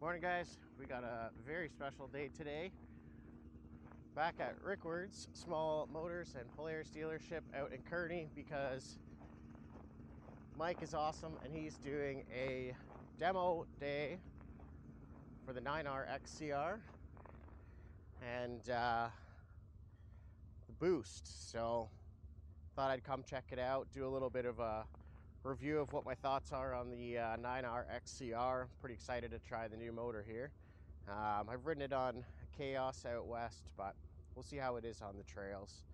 Morning, guys. We got a very special day today. Back at Rickwards Small Motors and Polaris dealership out in Kearny because Mike is awesome and he's doing a demo day for the 9R XCR and the Boost. So thought I'd come check it out, do a little bit of a review of what my thoughts are on the 9R XCR. Pretty excited to try the new motor here. I've ridden it on Chaos out west, but we'll see how it is on the trails.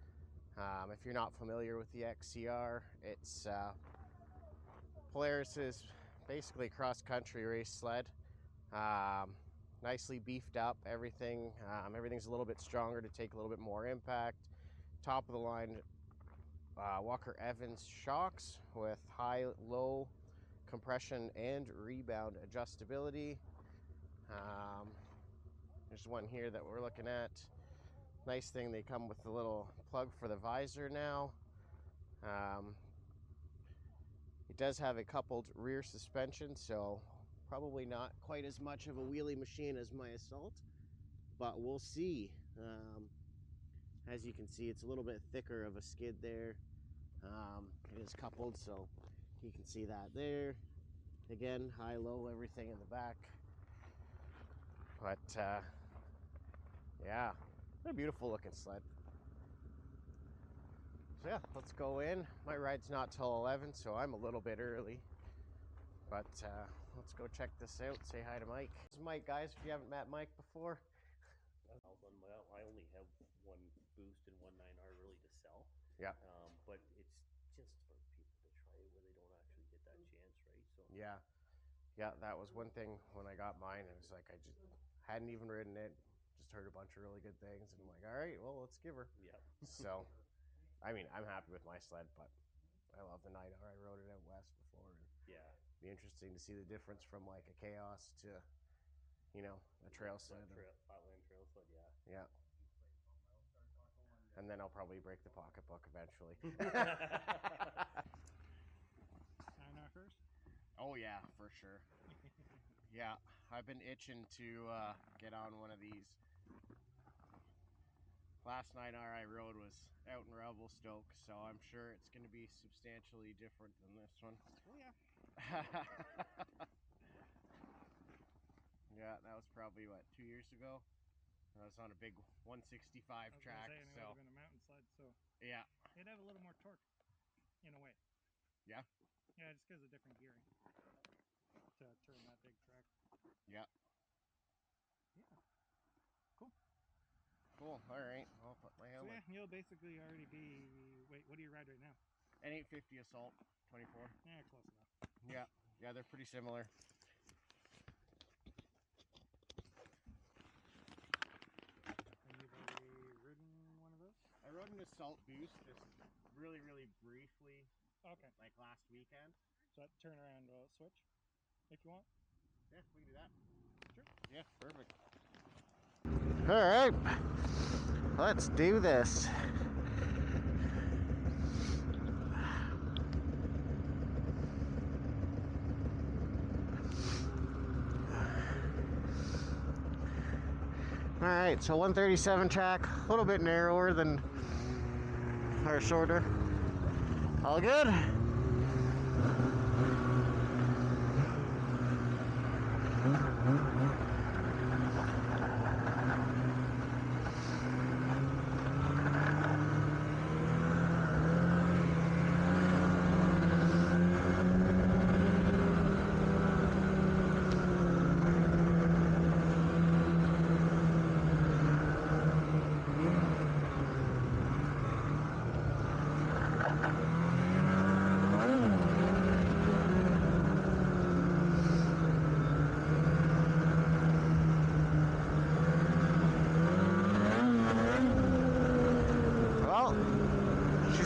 If you're not familiar with the XCR, it's Polaris's basically cross-country race sled. Nicely beefed up, everything. Everything's a little bit stronger to take a little bit more impact. Top of the line Walker Evans shocks with high-low compression and rebound adjustability. There's one here that we're looking at. Nice thing, they come with a little plug for the visor now. It does have a coupled rear suspension, so probably not quite as much of a wheelie machine as my Assault, but we'll see. As you can see, it's a little bit thicker of a skid there. It is coupled, so you can see that there. Again, high-low, everything in the back. But, yeah, what a beautiful looking sled. So yeah, let's go in. My ride's not till 11, so I'm a little bit early. But let's go check this out, say hi to Mike. This is Mike, guys, if you haven't met Mike before. Well, I only have one Boost and one 9R really to sell. Yeah. But it's just for people to try it where they don't actually get that chance, right? So Yeah, that was one thing when I got mine. It was like I just hadn't even ridden it, just heard a bunch of really good things, and I'm like, all right, well, let's give her. yeah. So, I mean, I'm happy with my sled, but I love the 9R. I rode it out west before, and Yeah. be interesting to see the difference from like a Chaos to, you know, a trail sled. Flatland trail sled, yeah. Yeah. And then I'll probably break the pocketbook eventually. 9R first? Oh yeah, for sure. Yeah, I've been itching to get on one of these. Last 9R I rode was out in Revelstoke, so I'm sure it's going to be substantially different than this one. Oh yeah. Yeah, that was probably, what, 2 years ago? I was on a big 165 track, it so... would have been a mountain sled, so... Yeah. It'd have a little more torque, in a way. Yeah? Yeah, just because of different gearing. To turn that big track. Yeah. Yeah. Cool. Cool, alright. I'll put my helmet. So yeah, you'll basically already be... Wait, what do you ride right now? An 850 Assault 24. Yeah, close enough. Yeah, they're pretty similar. And you've already ridden one of those? I rode an Assault Boost just really, really briefly. Okay. Like last weekend. So that turn around switch, if you want. Yeah, we can do that. Sure. Yeah, perfect. Alright, let's do this. Alright, so 137 track, a little bit narrower than or shorter. All good?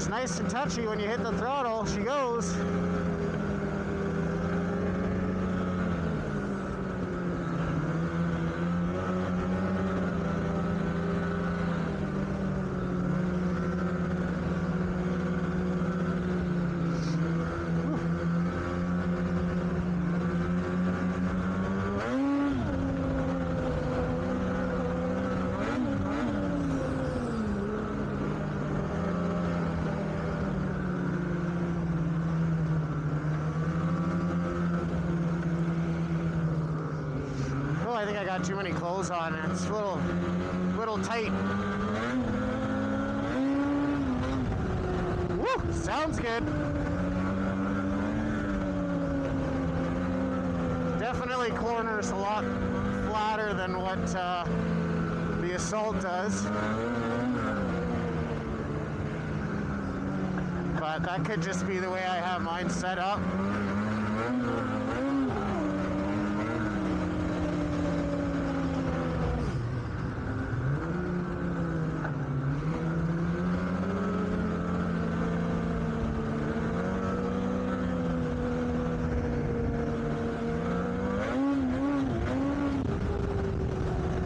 Nice and touchy when you hit the throttle, she goes. got too many clothes on. It's a little tight. Woo! Sounds good. Definitely corners a lot flatter than what the Assault does. But that could just be the way I have mine set up.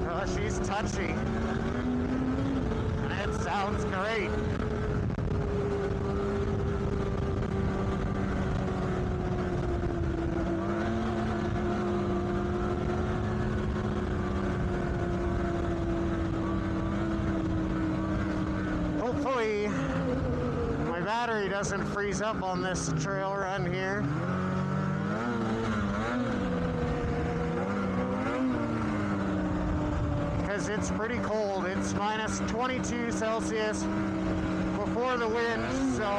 Oh, she's touchy. And it sounds great. Hopefully my battery doesn't freeze up on this trail run here. Because it's pretty cold. It's minus 22 Celsius before the wind, so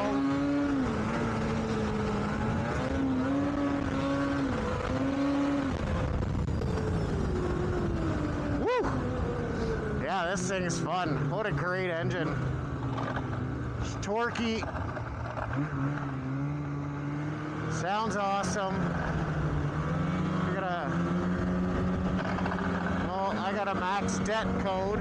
woo! Yeah, this thing is fun. What a great engine. It's torquey. Sounds awesome. I got a max det code.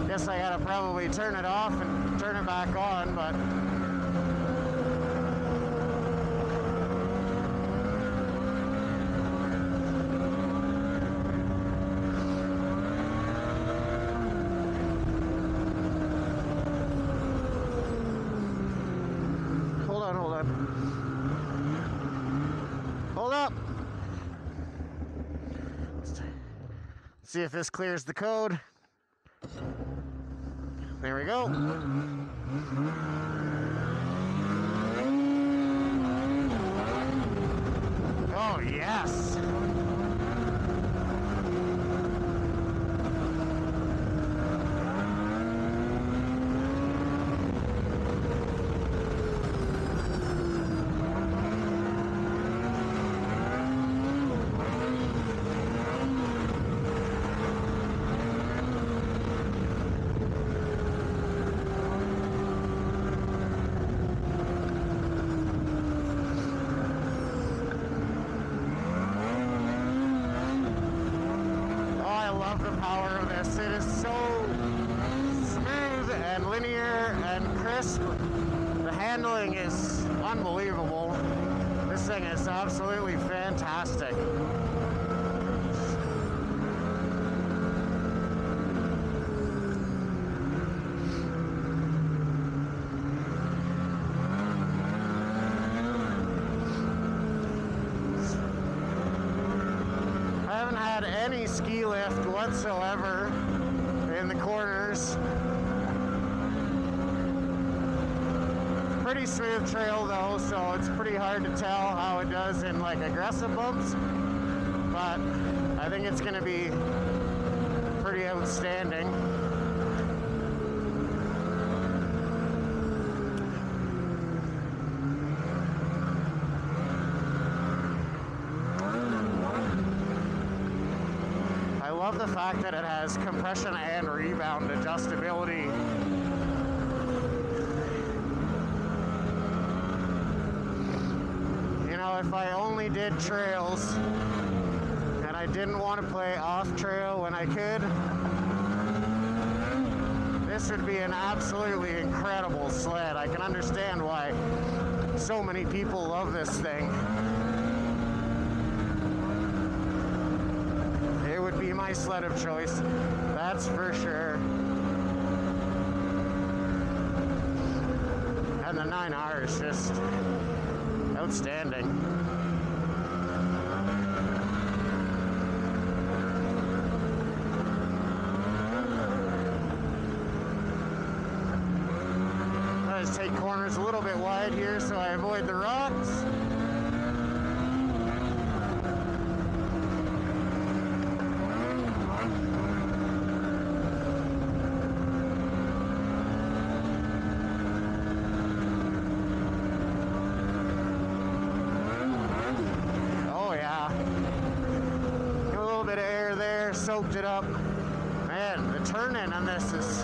Guess I gotta probably turn it off and turn it back on, but hold on. Hold up. Let's see if this clears the code. There we go. Oh, yes. It is so smooth and linear and crisp. The handling is unbelievable. This thing is absolutely fantastic. I haven't had any ski lift whatsoever in the corners. Pretty smooth trail though, so it's pretty hard to tell how it does in like aggressive bumps, but I think it's gonna be pretty outstanding. I love the fact that it has compression and rebound adjustability. You know, if I only did trails and I didn't want to play off trail when I could, this would be an absolutely incredible sled. I can understand why so many people love this thing. It would be my sled of choice, that's for sure. And the 9R is just outstanding. I just take corners a little bit wide here so I avoid the rocks. Oh yeah. Get a little bit of air there, soaked it up. Man, the turn-in on this is,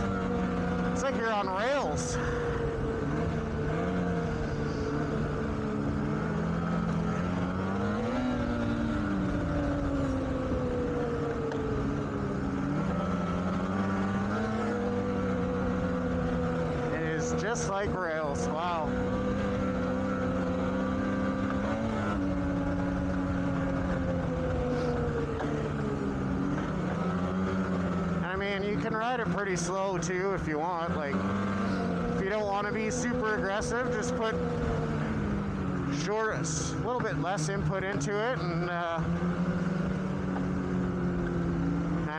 it's like you're on rails. Just like rails, wow. I mean, you can ride it pretty slow too if you want. Like, if you don't want to be super aggressive, just put short, a little bit less input into it, and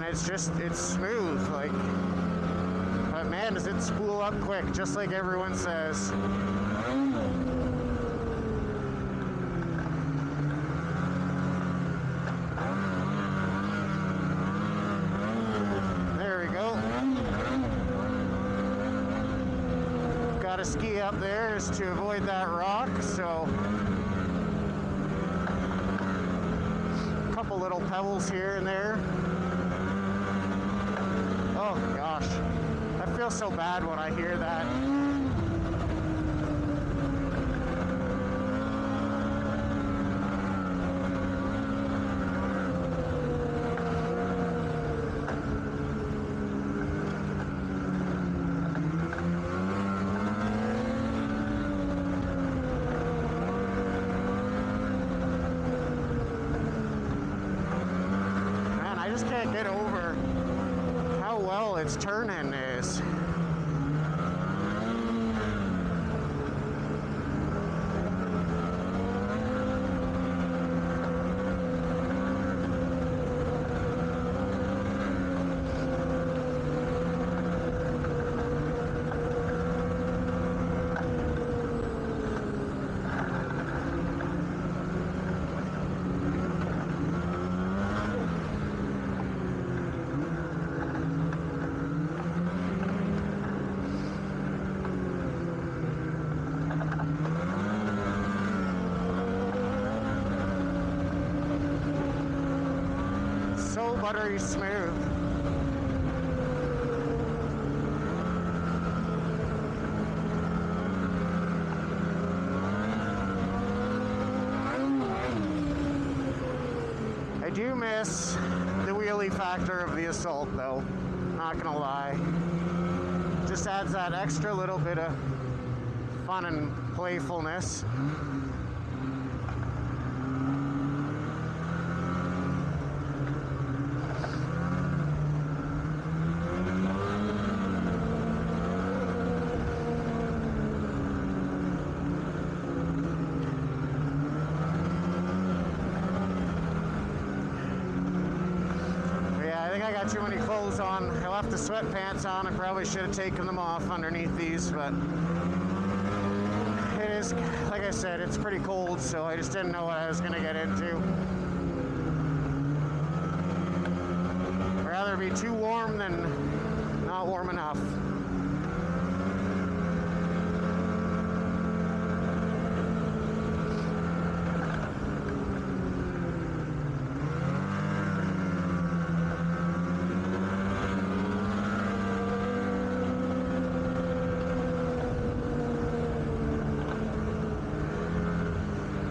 it's smooth. Like, but man, does it spool up quick, just like everyone says. There we go. Got to ski up there just to avoid that rock, so a couple little pebbles here and there. Oh gosh. I feel so bad when I hear that. Man, I just can't get over how well its turn-in is. So buttery smooth. I do miss the wheelie factor of the Assault though, not gonna lie. Just adds that extra little bit of fun and playfulness. I got too many clothes on. I left the sweatpants on. I probably should have taken them off underneath these, but it is, like I said, it's pretty cold, so I just didn't know what I was going to get into. I'd rather be too warm than not warm enough.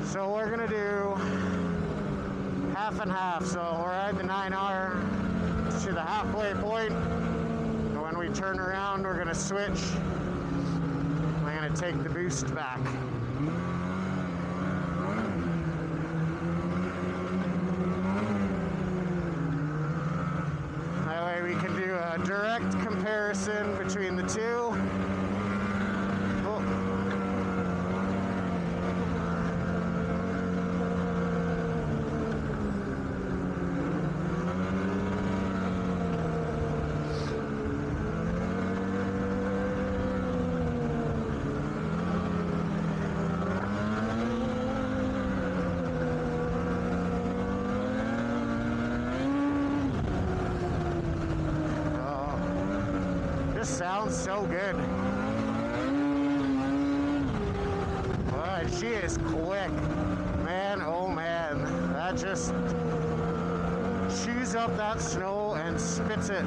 So we're gonna do half and half. So we'll ride the 9R to the halfway point, and when we turn around, we're gonna switch. I'm gonna take the boost back. feels so good. But she is quick. Man, oh man. That just chews up that snow and spits it.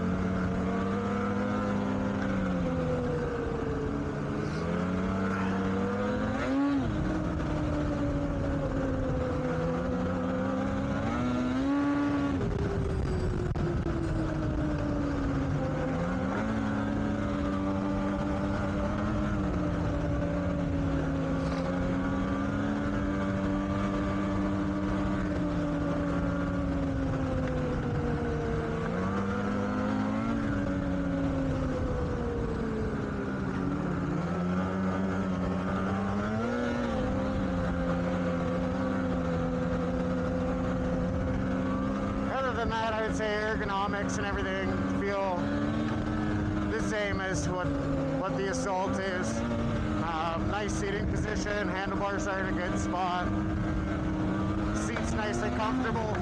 That I would say ergonomics and everything feel the same as what the Assault is. Nice seating position, handlebars are in a good spot, seats nice and comfortable.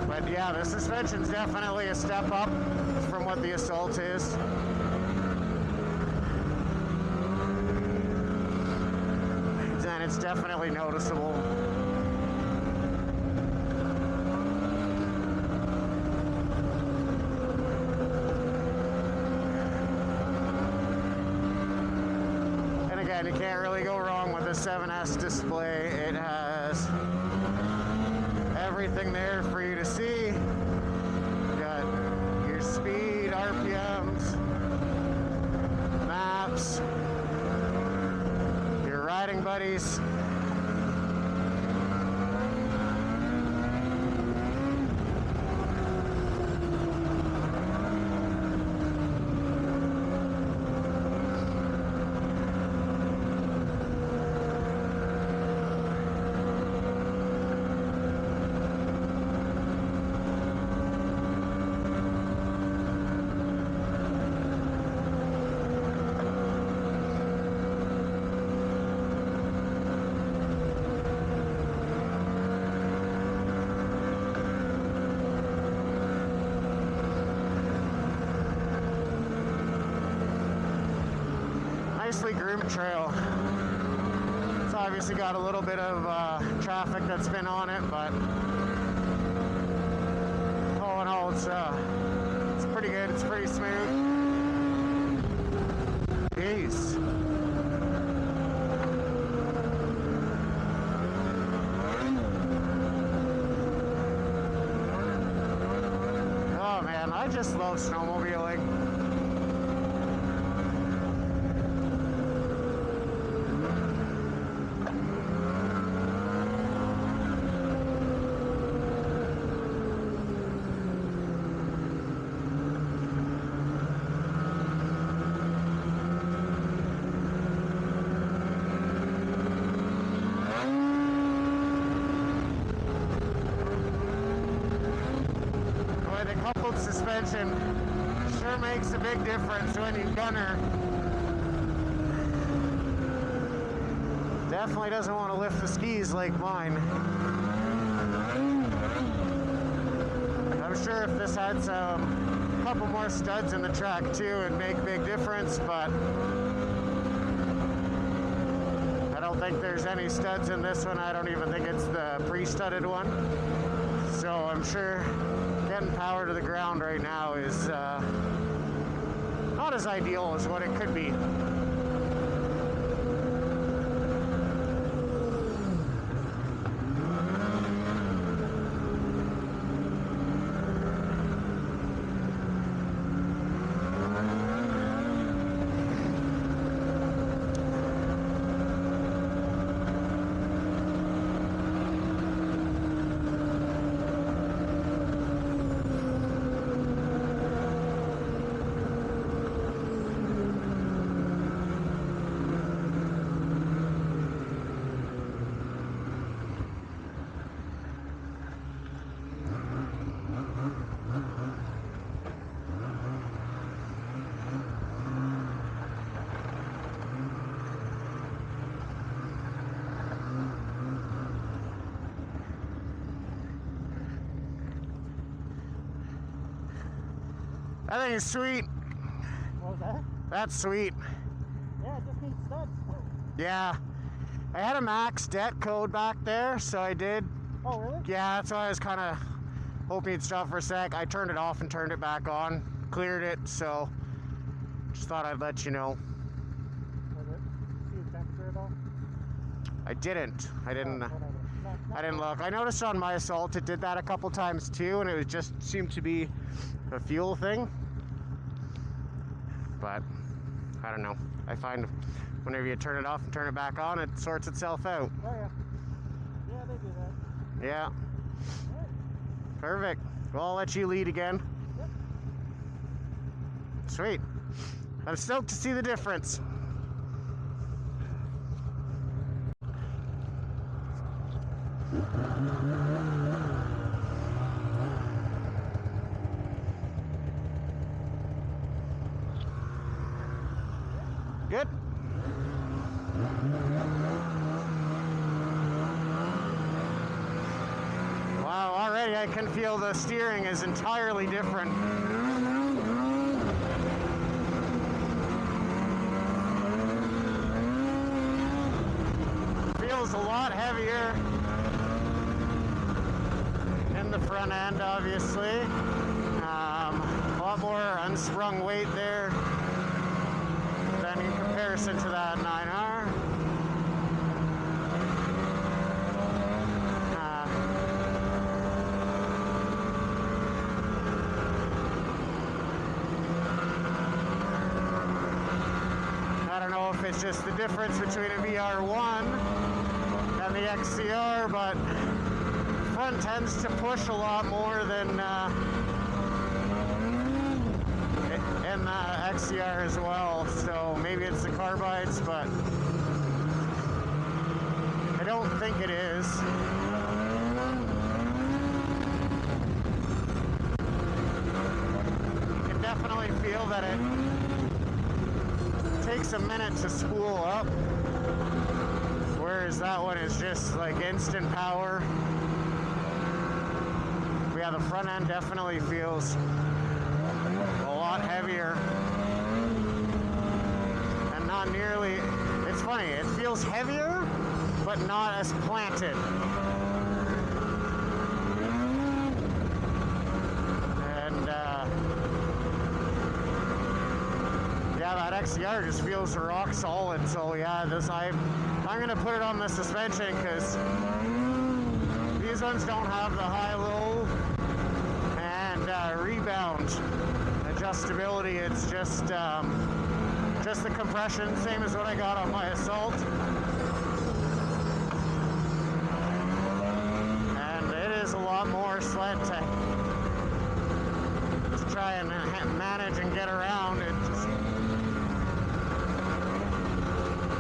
But yeah, the suspension's definitely a step up from what the Assault is. And it's definitely noticeable. And again, you can't really go wrong with the 7S display. It has everything there for you to see. You got your speed, RPMs, maps, your riding buddies. Nicely groomed trail. It's obviously got a little bit of traffic that's been on it, but all in all, it's pretty good. It's pretty smooth. Peace. Oh man, I just love snowmobiling. The coupled suspension sure makes a big difference when you gunner. Definitely doesn't want to lift the skis like mine. I'm sure if this had some couple more studs in the track too, it'd make a big difference, but I don't think there's any studs in this one. I don't even think it's the pre-studded one. So I'm sure getting power to the ground right now is not as ideal as what it could be. That thing is sweet. What was that? That's sweet. Yeah, it just needs studs. Yeah. I had a max det code back there, so I did. Oh, really? Yeah, that's why I was kind of hoping it'd stop for a sec. I turned it off and turned it back on. Cleared it, so just thought I'd let you know. Was it? See the temperature at all? I didn't. I didn't. Oh, whatever. I didn't look. I noticed on my Assault it did that a couple times too, and it was just seemed to be a fuel thing. But I don't know. I find whenever you turn it off and turn it back on, it sorts itself out. Oh, yeah. Yeah, they do that. Yeah. All right. Perfect. Well, I'll let you lead again. Yep. Sweet. I'm stoked to see the difference. Good. Wow, already I can feel the steering is entirely different. Feels a lot heavier in the front end, obviously. A lot more unsprung weight there than in comparison to that 9R. I don't know if it's just the difference between a VR1 and the XCR, but front tends to push a lot more than in the XCR as well. So maybe it's the carbides, but I don't think it is. You can definitely feel that it takes a minute to spool up, whereas that one is just like instant power. Yeah, the front end definitely feels a lot heavier and not nearly, it's funny, it feels heavier but not as planted. And yeah, that XCR just feels rock solid. So yeah, I'm gonna put it on the suspension because these ones don't have the high-low and rebound adjustability. It's just the compression, same as what I got on my Assault. And it is a lot more sled to try and manage and get around.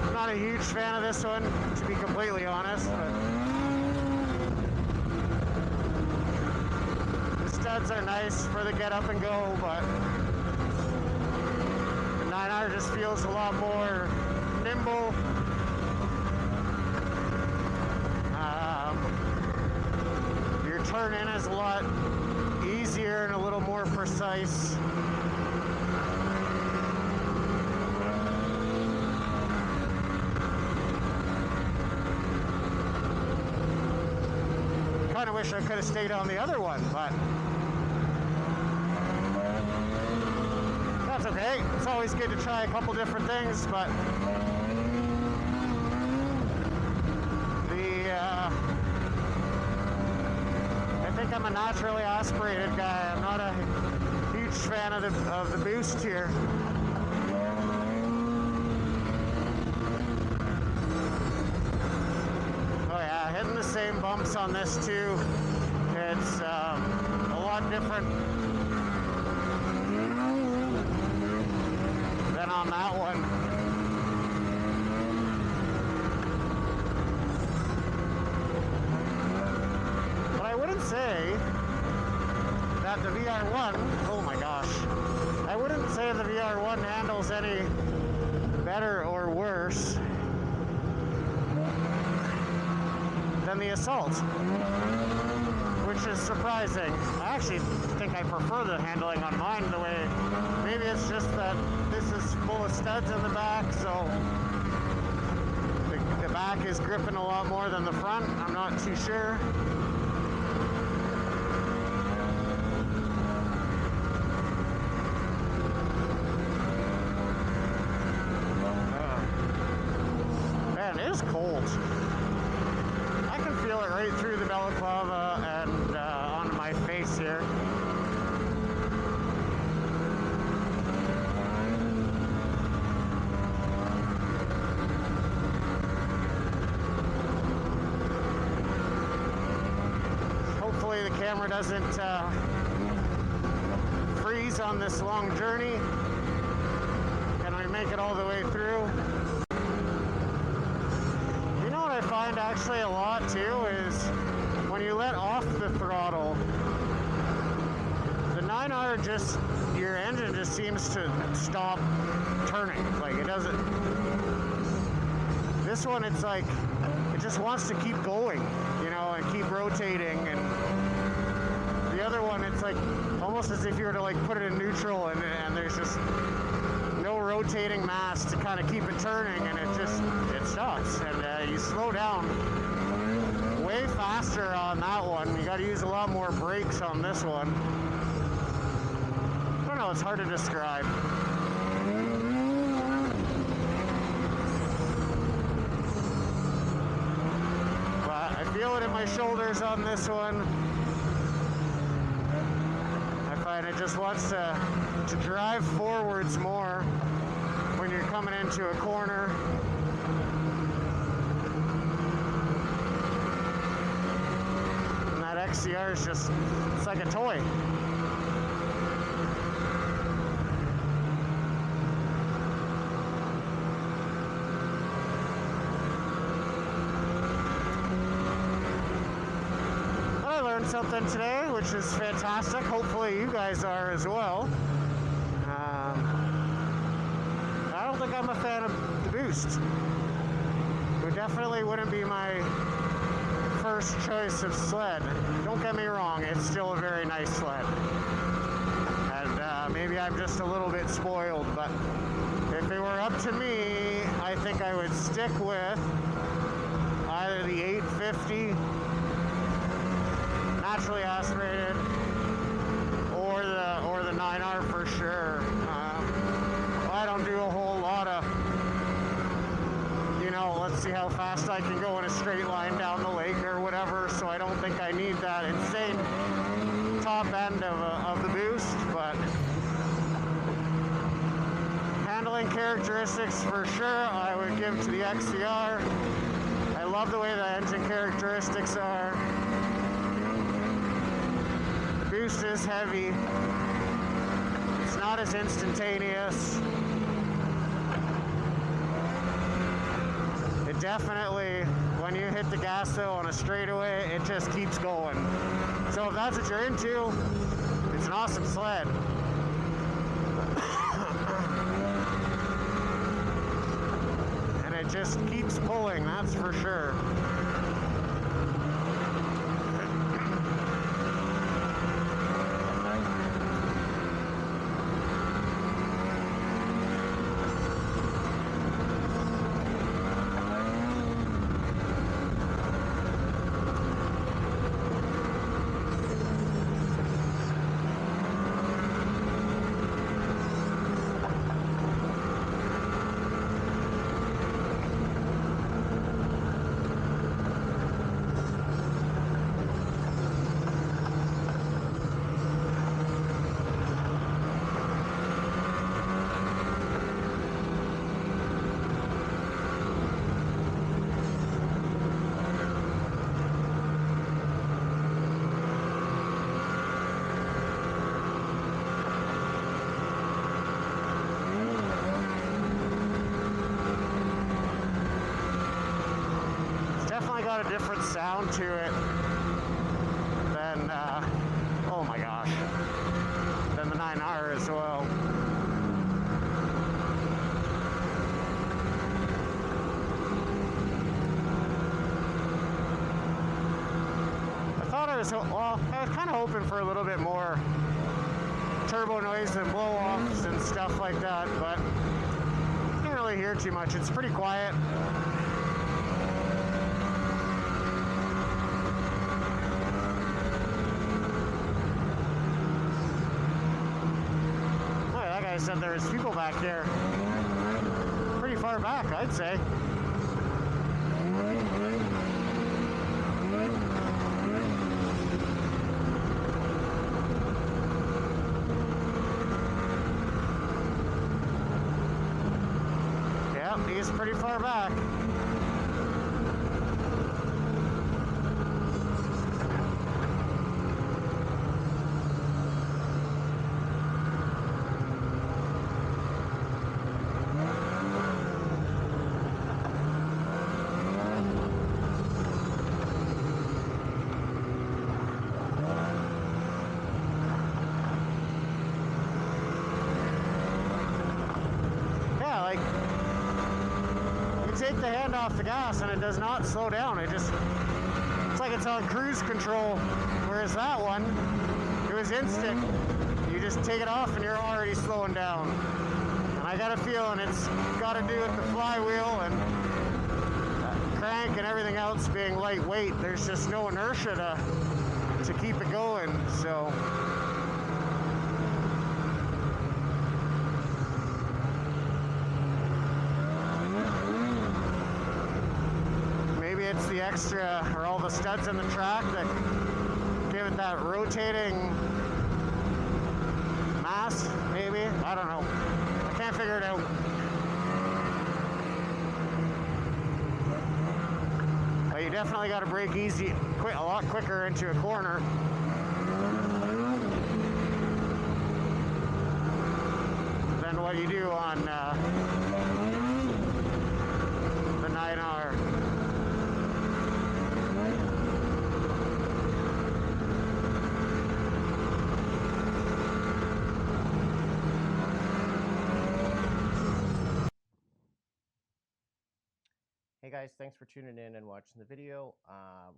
I'm not a huge fan of this one, to be completely honest, but studs are nice for the get up and go, but the 9R just feels a lot more nimble. Your turn in is a lot easier and a little more precise. Kind of wish I could have stayed on the other one, but that's okay. It's always good to try a couple different things, but I think I'm a naturally aspirated guy. I'm not a huge fan of the boost here. Oh yeah, hitting the same bumps on this too. It's a lot different than on that one. But I wouldn't say that the VR1, oh my gosh, I wouldn't say the VR1 handles any better or worse than the Assault, which is surprising. I actually think I prefer the handling on mine the way, maybe it's just that this is full of studs in the back, so the back is gripping a lot more than the front. I'm not too sure. Man, it is cold. I can feel it right through the balaclava and onto my face here. Hopefully the camera doesn't freeze on this long journey. Can we make it all the way through? I find actually a lot too is when you let off the throttle, the 9R just, your engine just seems to stop turning. Like it doesn't, this one it's like, it just wants to keep going, you know, and keep rotating. And the other one, it's like almost as if you were to like put it in neutral and there's just no rotating mass to kind of keep it turning, and it stops. And you slow down way faster on that one. You got to use a lot more brakes on this one. I don't know, it's hard to describe. But I feel it in my shoulders on this one. I find it just wants to drive forwards more when you're coming into a corner. And that XCR is just, it's like a toy. I learned something today, which is fantastic. Hopefully you guys are as well. I don't think I'm a fan of the boost. It definitely wouldn't be my first choice of sled. Don't get me wrong, it's still a very nice sled. And maybe I'm just a little bit spoiled, but if it were up to me, I think I would stick with either the 850 naturally aspirated or the 9R for sure. I don't do a whole lot of, you know, let's see how fast I can go in a straight line down the lake or whatever, so I don't think I need that insane top end of the boost. But handling characteristics for sure, I would give to the XCR. I love the way the engine characteristics are. The boost is heavy. It's not as instantaneous. It definitely, when you hit the gas though on a straightaway, it just keeps going. So if that's what you're into, it's an awesome sled. And it just keeps pulling, that's for sure. Got a different sound to it than, oh my gosh, than the 9R as well. I thought I was, well, kind of hoping for a little bit more turbo noise and blow-offs and stuff like that, but can't really hear too much. It's pretty quiet. Boy, that guy said there's people back there. Pretty far back, I'd say. Yep, he's pretty far back. Yeah, like, you take the hand off the gas and it does not slow down. It's like it's on cruise control, whereas that one, it was instant. You just take it off and you're already slowing down. And I got a feeling it's got to do with the flywheel and crank and everything else being lightweight. There's just no inertia to keep it going, so. Maybe it's the extra, or all the studs in the track that give it that rotating mass, maybe? I don't know. I can't figure it out. But you definitely got to brake easy, a lot quicker into a corner. Than what you do on the 9R. Hey guys, thanks for tuning in and watching the video.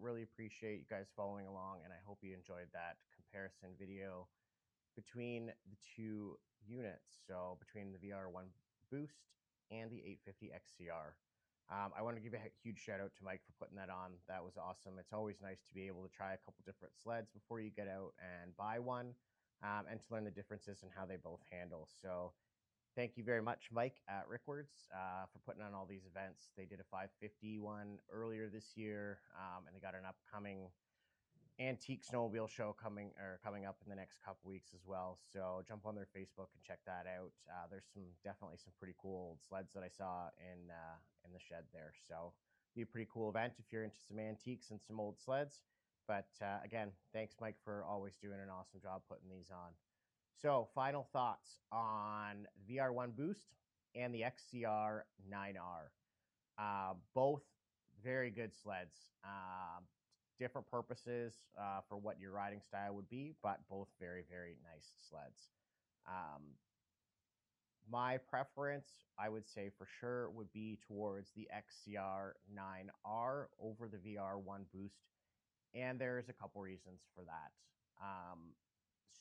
Really appreciate you guys following along, and I hope you enjoyed that comparison video between the two units, so between the VR1 Boost and the 850 XCR. I want to give a huge shout out to Mike for putting that on. That was awesome. It's always nice to be able to try a couple different sleds before you get out and buy one, and to learn the differences and how they both handle. So thank you very much, Mike at Rickwards, for putting on all these events. They did a 550 one earlier this year, and they got an upcoming antique snowmobile show coming up in the next couple weeks as well. So jump on their Facebook and check that out. There's definitely some pretty cool old sleds that I saw in the shed there. So be a pretty cool event if you're into some antiques and some old sleds. But again, thanks, Mike, for always doing an awesome job putting these on. So final thoughts on the VR1 Boost and the XCR 9R. Both very good sleds. Different purposes for what your riding style would be, but both very, very nice sleds. My preference, I would say for sure, would be towards the XCR 9R over the VR1 Boost, and there's a couple reasons for that.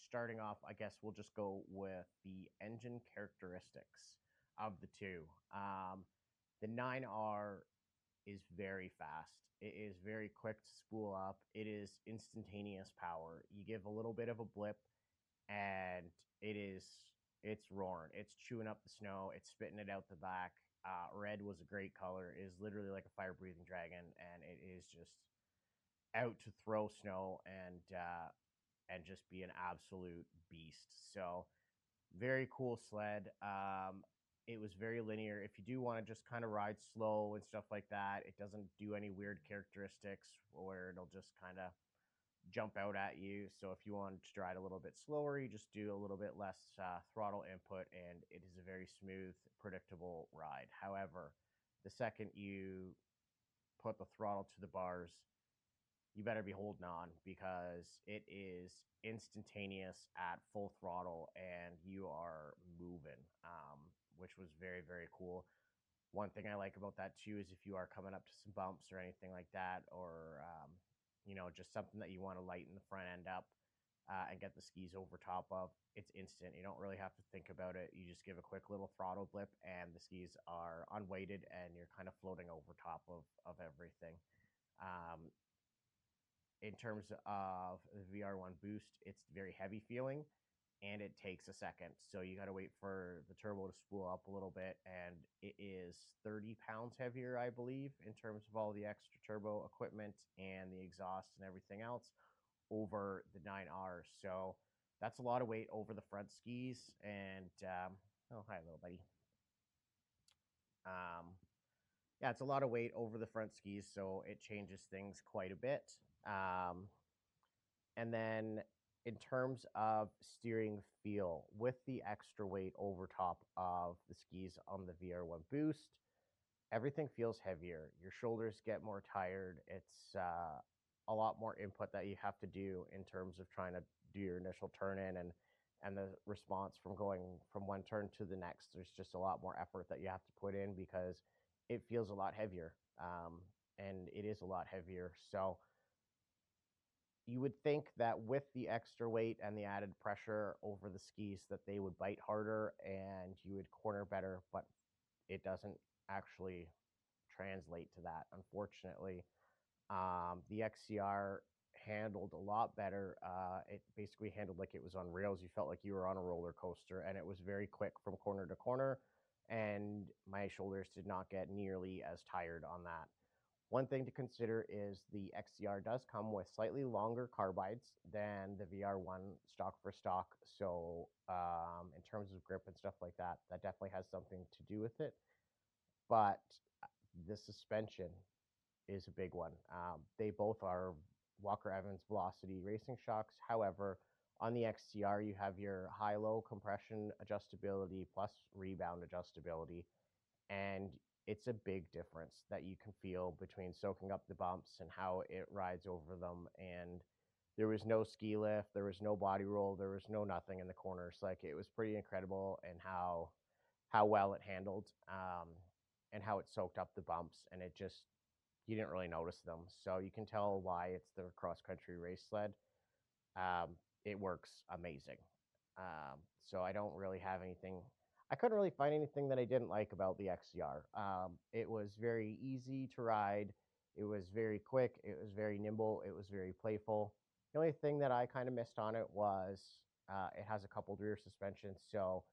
Starting off, I guess we'll just go with the engine characteristics of the two. The 9R is very fast. It is very quick to spool up. It is instantaneous power. You give a little bit of a blip and it's roaring. It's chewing up the snow. It's spitting it out the back. Red was a great color. It is literally like a fire-breathing dragon, and it is just out to throw snow and just be an absolute beast. So very cool sled. It was very linear. If you do want to just kind of ride slow and stuff like that, it doesn't do any weird characteristics where it'll just kind of jump out at you. So if you want to ride a little bit slower, you just do a little bit less throttle input, and it is a very smooth, predictable ride. However, the second you put the throttle to the bars, you better be holding on, because it is instantaneous at full throttle and you are moving, which was very, very cool. One thing I like about that too is if you are coming up to some bumps or anything like that, or just something that you want to lighten the front end up, and get the skis over top of. It's instant. You don't really have to think about it. You just give a quick little throttle blip, and the skis are unweighted, and you're kind of floating over top of everything. Um, in terms of the VR1 boost, it's very heavy feeling, and it takes a second. So you got to wait for the turbo to spool up a little bit, and it is 30 pounds heavier, I believe, in terms of all the extra turbo equipment and the exhaust and everything else over the 9R. So that's a lot of weight over the front skis. And oh, hi, little buddy. Yeah, it's a lot of weight over the front skis, so it changes things quite a bit. And then in terms of steering feel, with the extra weight over top of the skis on the VR1 Boost, everything feels heavier. Your shoulders get more tired. It's a lot more input that you have to do in terms of trying to do your initial turn in and the response from going from one turn to the next. There's just a lot more effort that you have to put in because it feels a lot heavier, and it is a lot heavier. So you would think that with the extra weight and the added pressure over the skis that they would bite harder and you would corner better, but it doesn't actually translate to that, unfortunately. The XCR handled a lot better. It basically handled like it was on rails. You felt like you were on a roller coaster, and it was very quick from corner to corner, and my shoulders did not get nearly as tired on that. One thing to consider is the XCR does come with slightly longer carbides than the VR1 stock for stock. So in terms of grip and stuff like that, that definitely has something to do with it. But the suspension is a big one. They both are Walker Evans Velocity racing shocks. However, on the XCR, you have your high-low compression adjustability plus rebound adjustability, and it's a big difference that you can feel between soaking up the bumps and how it rides over them. And there was no ski lift, there was no body roll, there was no nothing in the corners. Like, it was pretty incredible, and how well it handled, and how it soaked up the bumps, and it just, you didn't really notice them. So you can tell why it's the cross country race sled. It works amazing. So I don't really have anything. I couldn't really find anything that I didn't like about the XCR. It was very easy to ride. It was very quick. It was very nimble. It was very playful. The only thing that I kind of missed on it was it has a coupled rear suspension, so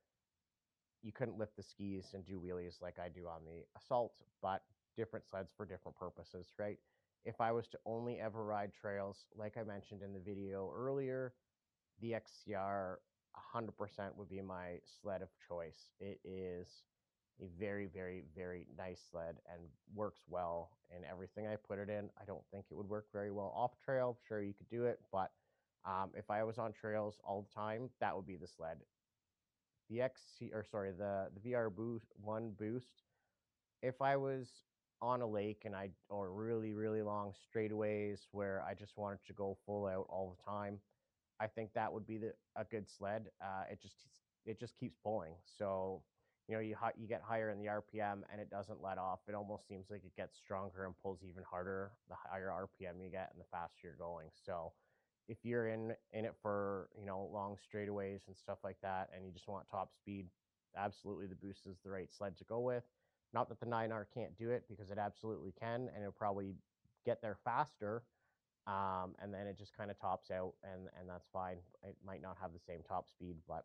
you couldn't lift the skis and do wheelies like I do on the Assault, but different sleds for different purposes, right? If I was to only ever ride trails, like I mentioned in the video earlier, the XCR 100% would be my sled of choice. It is a very, very, very nice sled and works well in everything I put it in. I don't think it would work very well off trail. Sure, you could do it, but if I was on trails all the time, that would be the sled. The VR1 Boost, if I was on a lake and or really, really long straightaways where I just wanted to go full out all the time, I think that would be a good sled. It just keeps pulling. So, you get higher in the RPM and it doesn't let off. It almost seems like it gets stronger and pulls even harder the higher RPM you get and the faster you're going. So, if you're in it for long straightaways and stuff like that, and you just want top speed, absolutely the Boost is the right sled to go with. Not that the 9R can't do it, because it absolutely can, and it'll probably get there faster. And then it just kind of tops out, and that's fine. It might not have the same top speed, but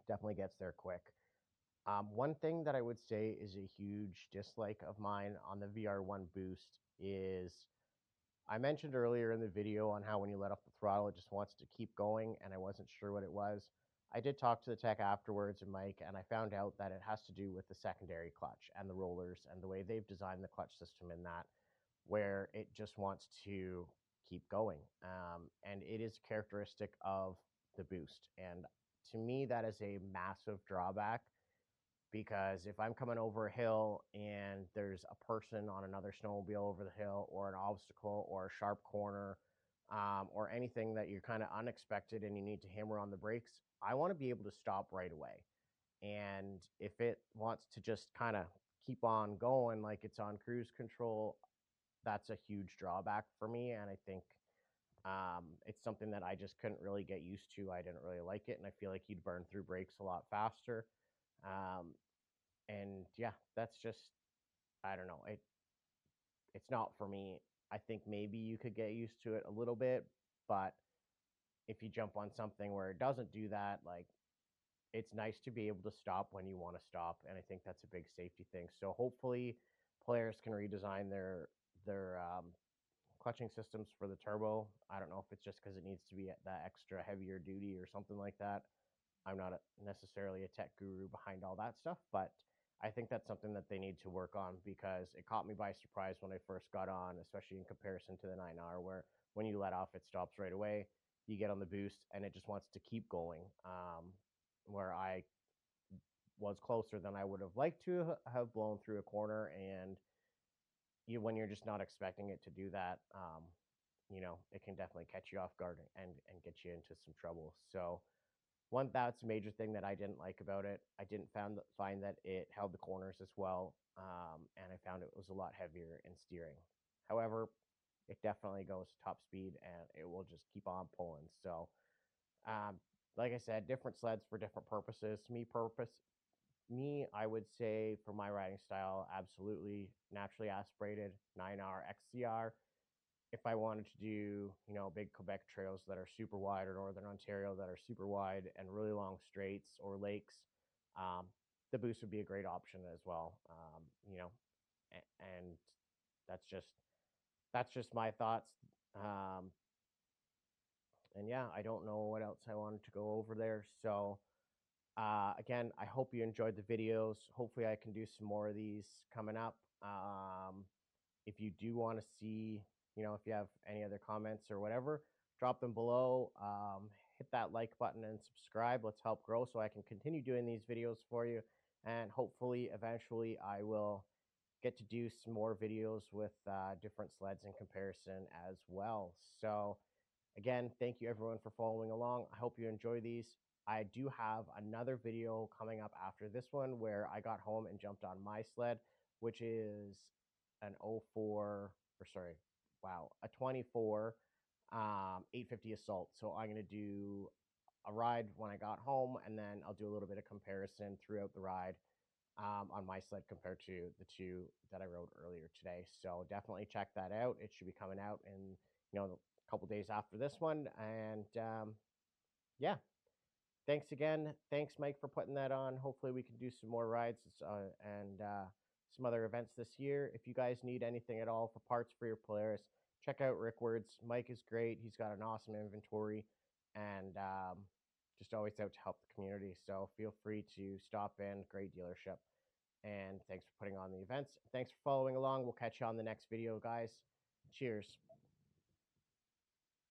definitely gets there quick. One thing that I would say is a huge dislike of mine on the VR1 Boost is, I mentioned earlier in the video on how when you let off the throttle, it just wants to keep going, and I wasn't sure what it was. I did talk to the tech afterwards, and Mike, and I found out that it has to do with the secondary clutch and the rollers and the way they've designed the clutch system in that, where it just wants to keep going. And it is a characteristic of the Boost. And to me, that is a massive drawback, because if I'm coming over a hill and there's a person on another snowmobile over the hill, or an obstacle, or a sharp corner, or anything that you're kind of unexpected and you need to hammer on the brakes, I want to be able to stop right away. And if it wants to just kind of keep on going like it's on cruise control, that's a huge drawback for me. And I think It's something that I just couldn't really get used to. I didn't really like it, and I feel like you'd burn through brakes a lot faster. And yeah, that's just, I don't know. It's not for me. I think maybe you could get used to it a little bit, but if you jump on something where it doesn't do that, like, it's nice to be able to stop when you want to stop, and I think that's a big safety thing. So hopefully, players can redesign their clutching systems for the turbo. I don't know if it's just because it needs to be that extra heavier duty or something like that. I'm not necessarily a tech guru behind all that stuff, but I think that's something that they need to work on because it caught me by surprise when I first got on, especially in comparison to the 9R, where when you let off, it stops right away. You get on the boost, and it just wants to keep going. Where I was closer than I would have liked to have blown through a corner, and when you're just not expecting it to do that, it can definitely catch you off guard and get you into some trouble. So that's a major thing that I didn't like about it. I didn't find that it held the corners as well, and I found it was a lot heavier in steering. However, it definitely goes top speed, and it will just keep on pulling. So, like I said, different sleds for different purposes. I would say for my riding style, absolutely naturally aspirated 9R XCR. If I wanted to do, big Quebec trails that are super wide, or Northern Ontario that are super wide and really long straights or lakes, the boost would be a great option as well. And that's just my thoughts. Um, and yeah, I don't know what else I wanted to go over there. So again, I hope you enjoyed the videos. Hopefully, I can do some more of these coming up. If you do want to see, if you have any other comments or whatever, drop them below. Hit that like button and subscribe. Let's help grow so I can continue doing these videos for you. And hopefully, eventually, I will get to do some more videos with different sleds in comparison as well. So, again, thank you everyone for following along. I hope you enjoy these. I do have another video coming up after this one where I got home and jumped on my sled, which is an 04, or sorry, wow, a 24 850 Assault. So I'm going to do a ride when I got home, and then I'll do a little bit of comparison throughout the ride on my sled compared to the two that I rode earlier today. So definitely check that out. It should be coming out in a couple days after this one. And yeah, thanks again. Thanks, Mike, for putting that on. Hopefully we can do some more rides and some other events this year. If you guys need anything at all for parts for your Polaris, check out Rickwards. Mike is great. He's got an awesome inventory, and just always out to help the community. So feel free to stop in. Great dealership. And thanks for putting on the events. Thanks for following along. We'll catch you on the next video, guys. Cheers.